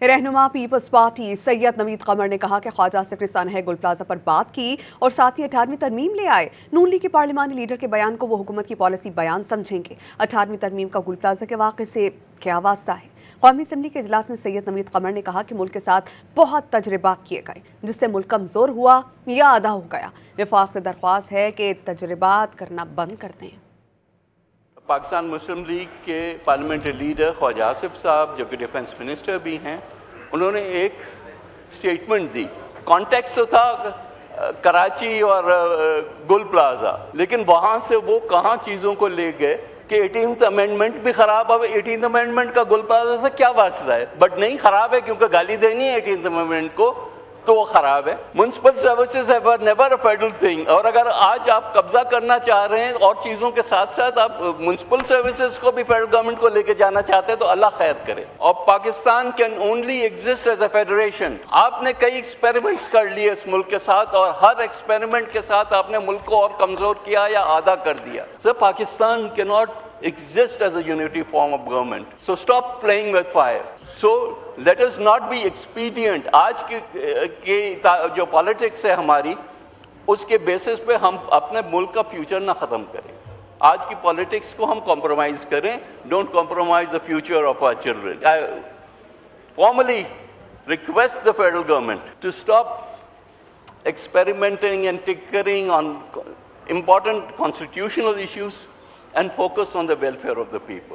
रहनुमा peoples party Syed Naveed कमर ने कहा कि ख्वाजा सिकरी सानह गुल प्लाजा पर बात की और साथ ही 18वीं तरमीम ले आए। नून लीग के पार्लिमानी लीडर के बयान को वो हुकूमत की पॉलिसी बयान समझेंगे। 18वीं तरमीम का गुल प्लाजा के वाक़े से क्या वास्ता है? कौमी असम्बली के इजलास में सैयद नवीद कमर ने कहा कि मुल्क के साथ बहुत तजर्बात किए गए, जिससे मुल्क कमज़ोर हुआ या आधा हो गया। वफाक से दरख्वास्त है कि तजर्बात करना बंद कर दें। पाकिस्तान मुस्लिम लीग के पार्लियामेंट्री लीडर ख्वाजा आसिफ साहब, जो कि डिफेंस मिनिस्टर भी हैं, उन्होंने एक स्टेटमेंट दी। कॉन्टेक्स्ट तो था कराची और गुल प्लाजा, लेकिन वहाँ से वो कहाँ चीज़ों को ले गए कि 18th अमेंडमेंट भी ख़राब है। 18th अमेंडमेंट का गुल प्लाजा से क्या वास्ता है? बट नहीं ख़राब है क्योंकि गाली देनी है 18th अमेंडमेंट को, तो वो ख़राब है। Municipal services have never a federal thing. और अगर आज आप कब्जा करना चाह रहे हैं और चीज़ों के साथ साथ आप म्युनिसिपल सर्विसेज को भी फेडरल गवर्नमेंट को लेके जाना चाहते हैं, तो अल्लाह खैर करे। और Pakistan can only exist as a federation. आपने कई एक्सपेरिमेंट्स कर लिए इस मुल्क के साथ, और हर एक्सपेरिमेंट के साथ आपने मुल्क को और कमज़ोर किया या आधा कर दिया। So Pakistan can not exist as a unity form of government. So stop playing with fire. So let us not be expedient. आज की जो पॉलिटिक्स है हमारी, उसके बेसिस पे हम अपने मुल्क का फ्यूचर ना ख़त्म करें। आज की पॉलिटिक्स को हम कॉम्प्रोमाइज़ करें। Don't compromise the future of our children. I formally request the federal government to stop experimenting and tinkering on important constitutional issues and focus on the welfare of the people.